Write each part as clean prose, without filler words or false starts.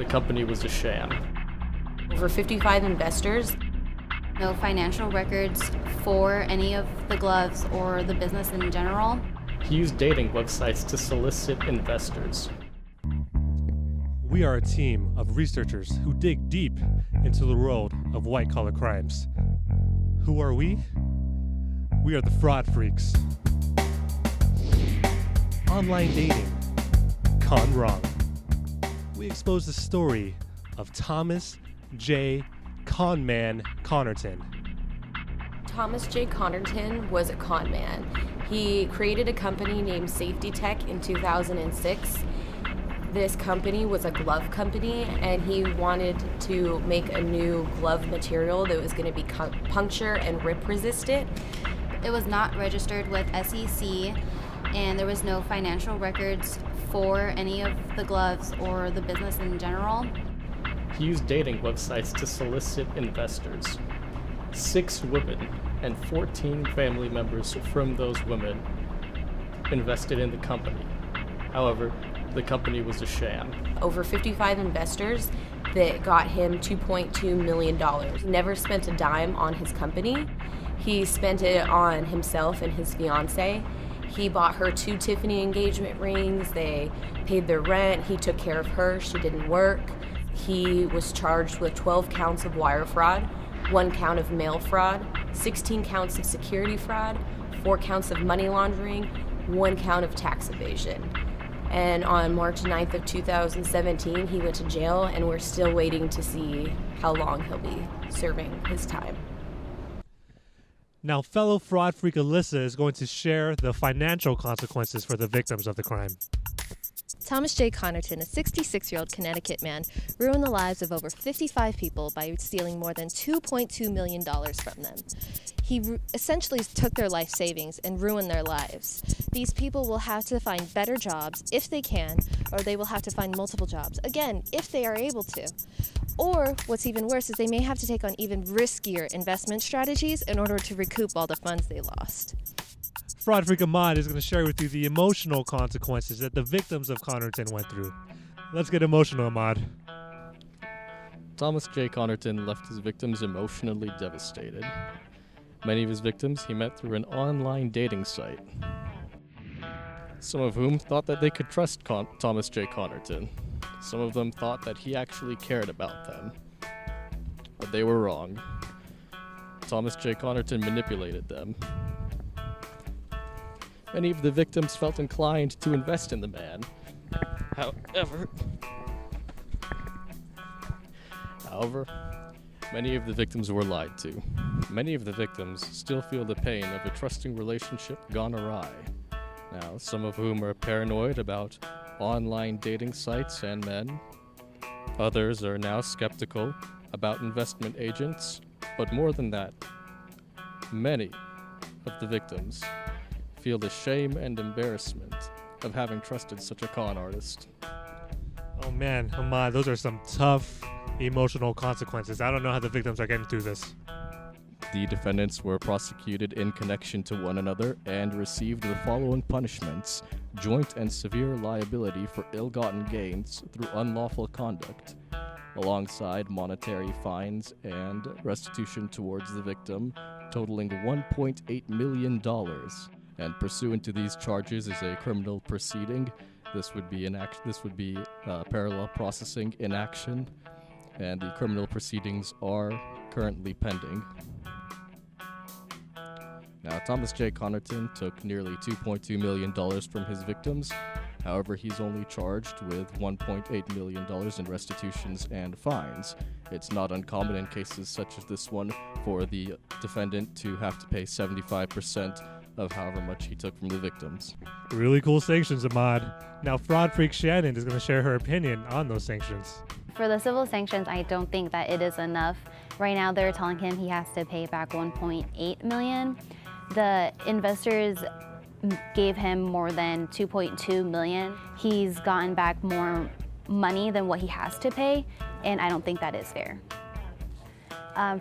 The company was a sham. Over 55 investors. No financial records for any of the gloves or the business in general. He used dating websites to solicit investors. We are a team of researchers who dig deep into the world of white-collar crimes. Who are we? We are the fraud freaks. Online dating gone wrong. We expose the story of Thomas J. Conman Connerton. Thomas J. Connerton was a con man. He created a company named Safety Tech in 2006. This company was a glove company, and he wanted to make a new glove material that was going to be puncture and rip resistant. It was not registered with SEC, and there was no financial records for any of the gloves or the business in general. He used dating websites to solicit investors. 6 women and 14 family members from those women invested in the company. However, the company was a sham. Over 55 investors that got him $2.2 million. He never spent a dime on his company. He spent it on himself and his fiancée. He bought her 2 Tiffany engagement rings. They paid their rent. He took care of her. She didn't work. He was charged with 12 counts of wire fraud, 1 count of mail fraud, 16 counts of security fraud, 4 counts of money laundering, 1 count of tax evasion. And on March 9th of 2017, he went to jail, and we're still waiting to see how long he'll be serving his time. Now, fellow fraud freak Alyssa is going to share the financial consequences for the victims of the crime. Thomas J. Connerton, a 66-year-old Connecticut man, ruined the lives of over 55 people by stealing more than $2.2 million from them. He essentially took their life savings and ruined their lives. These people will have to find better jobs if they can, or they will have to find multiple jobs, again, if they are able to. Or, what's even worse, is they may have to take on even riskier investment strategies in order to recoup all the funds they lost. Fraud freak Ahmad is going to share with you the emotional consequences that the victims of Connerton went through. Let's get emotional, Ahmad. Thomas J. Connerton left his victims emotionally devastated. Many of his victims he met through an online dating site. Some of whom thought that they could trust Thomas J. Connerton. Some of them thought that he actually cared about them. But they were wrong. Thomas J. Connerton manipulated them. Many of the victims felt inclined to invest in the man. However, many of the victims were lied to. Many of the victims still feel the pain of a trusting relationship gone awry. Now, some of whom are paranoid about online dating sites and men. Others are now skeptical about investment agents. But more than that, many of the victims feel the shame and embarrassment of having trusted such a con artist. Oh man, Ahmad, those are some tough emotional consequences. I don't know how the victims are getting through this. The defendants were prosecuted in connection to one another and received the following punishments: joint and severe liability for ill-gotten gains through unlawful conduct, alongside monetary fines and restitution towards the victim, totaling $1.8 million. And pursuant to these charges is a criminal proceeding. This would be parallel processing in action, and the criminal proceedings are currently pending. Now, Thomas J. Connerton took nearly $2.2 million from his victims. However, he's only charged with $1.8 million in restitutions and fines. It's not uncommon in cases such as this one for the defendant to have to pay 75% of however much he took from the victims. Really cool sanctions, Ahmad. Now, fraud freak Shannon is going to share her opinion on those sanctions. For the civil sanctions, I don't think that it is enough. Right now, they're telling him he has to pay back $1.8 million. The investors gave him more than $2.2 million. He's gotten back more money than what he has to pay, and I don't think that is fair.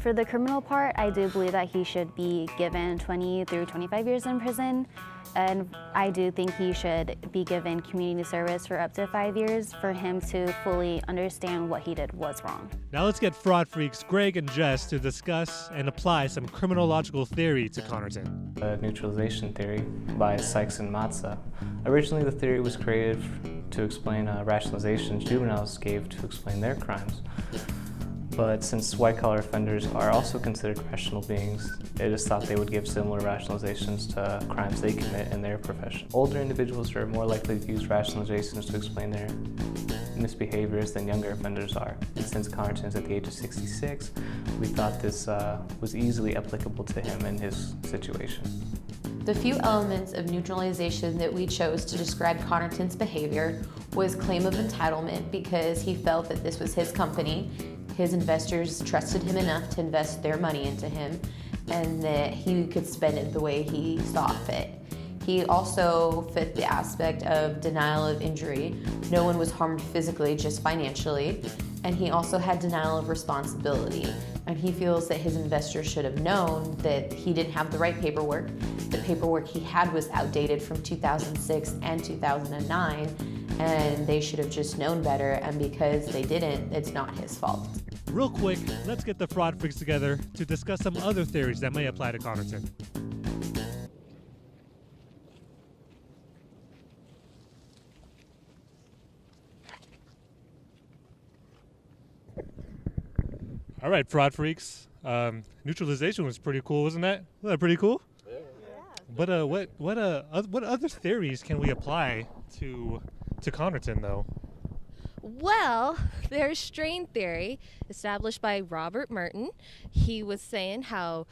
For the criminal part, I do believe that he should be given 20 through 25 years in prison. And I do think he should be given community service for up to 5 years for him to fully understand what he did was wrong. Now let's get fraud freaks Greg and Jess to discuss and apply some criminological theory to Connerton. The neutralization theory by Sykes and Matza. Originally, the theory was created to explain rationalizations juveniles gave to explain their crimes. But since white-collar offenders are also considered rational beings, they just thought they would give similar rationalizations to crimes they commit in their profession. Older individuals are more likely to use rationalizations to explain their misbehaviors than younger offenders are. And since Connerton is at the age of 66, we thought this was easily applicable to him in his situation. The few elements of neutralization that we chose to describe Connerton's behavior was claim of entitlement because he felt that this was his company. His investors trusted him enough to invest their money into him and that he could spend it the way he saw fit. He also fit the aspect of denial of injury. No one was harmed physically, just financially. And he also had denial of responsibility. And he feels that his investors should have known that he didn't have the right paperwork. The paperwork he had was outdated from 2006 and 2009, and they should have just known better, and because they didn't, it's not his fault. Real quick, let's get the fraud freaks together to discuss some other theories that may apply to Connerton. All right, fraud freaks. Neutralization was pretty cool, wasn't that? Wasn't that pretty cool? Yeah. But what other theories can we apply to Connerton though? Well, there's strain theory established by Robert Merton. He was saying how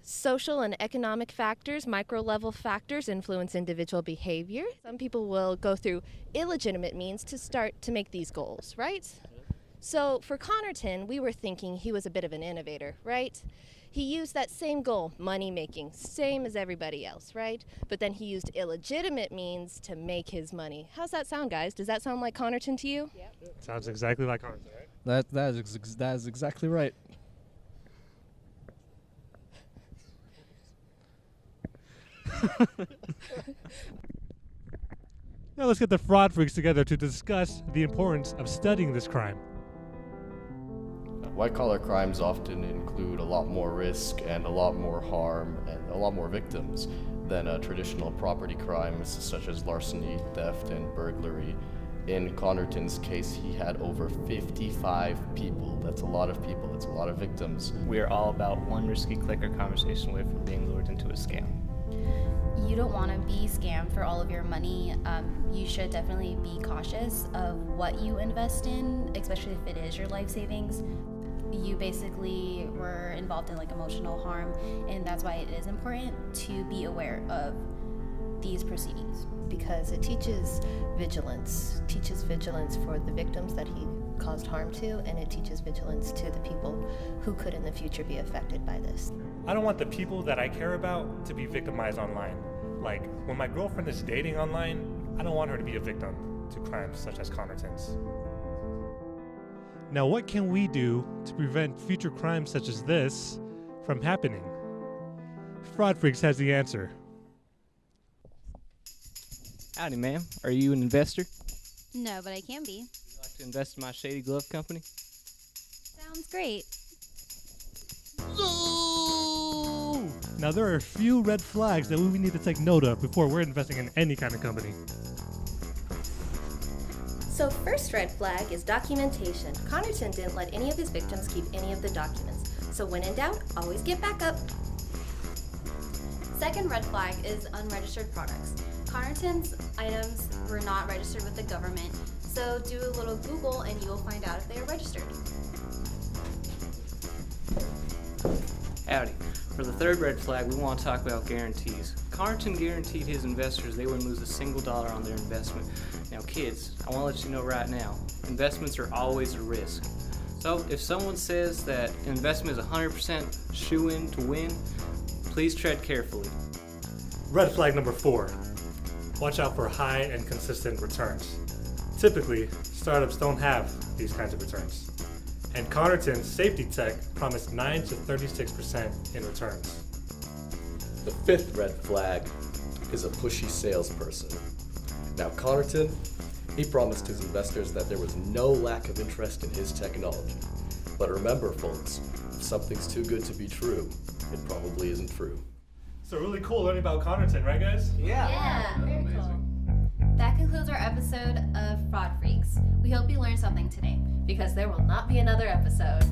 social and economic factors, micro-level factors, influence individual behavior. Some people will go through illegitimate means to start to make these goals, right? So for Connerton, we were thinking he was a bit of an innovator, right? He used that same goal, money making, same as everybody else, right? But then he used illegitimate means to make his money. How's that sound, guys? Does that sound like Connerton to you? Yep. Sounds exactly like Connerton, right? That is exactly right. Now let's get the fraud freaks together to discuss the importance of studying this crime. White-collar crimes often include a lot more risk and a lot more harm and a lot more victims than traditional property crimes such as larceny, theft, and burglary. In Connerton's case, he had over 55 people. That's a lot of people. That's a lot of victims. We are all about one risky click or conversation away from being lured into a scam. You don't want to be scammed for all of your money. You should definitely be cautious of what you invest in, especially if it is your life savings. You basically were involved in emotional harm, and that's why it is important to be aware of these proceedings. Because it teaches vigilance for the victims that he caused harm to, and it teaches vigilance to the people who could in the future be affected by this. I don't want the people that I care about to be victimized online. Like, when my girlfriend is dating online, I don't want her to be a victim to crimes such as Connerton's. Now, what can we do to prevent future crimes such as this from happening? Fraud Freaks has the answer. Howdy, ma'am. Are you an investor? No, but I can be. Would you like to invest in my Shady Glove Company? Sounds great. Now, there are a few red flags that we need to take note of before we're investing in any kind of company. So first red flag is documentation. Connerton didn't let any of his victims keep any of the documents. So when in doubt, always get backup. Second red flag is unregistered products. Connerton's items were not registered with the government, so do a little Google and you'll find out if they are registered. Howdy. For the third red flag, we want to talk about guarantees. Connerton guaranteed his investors they wouldn't lose a single dollar on their investment. Now kids, I want to let you know right now, investments are always a risk. So if someone says that an investment is 100% shoe-in to win, please tread carefully. Red flag number 4. Watch out for high and consistent returns. Typically, startups don't have these kinds of returns. And Connerton's safety tech promised 9 to 36% in returns. The fifth red flag is a pushy salesperson. Now, Connerton, he promised his investors that there was no lack of interest in his technology. But remember, folks, if something's too good to be true, it probably isn't true. So really cool learning about Connerton, right guys? Yeah, very cool. That concludes our episode of Fraud Freaks. We hope you learned something today, because there will not be another episode.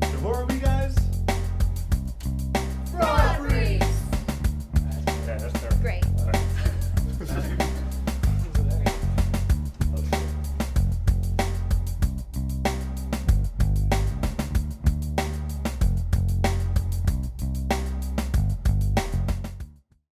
So who are we guys? Fraud Freaks!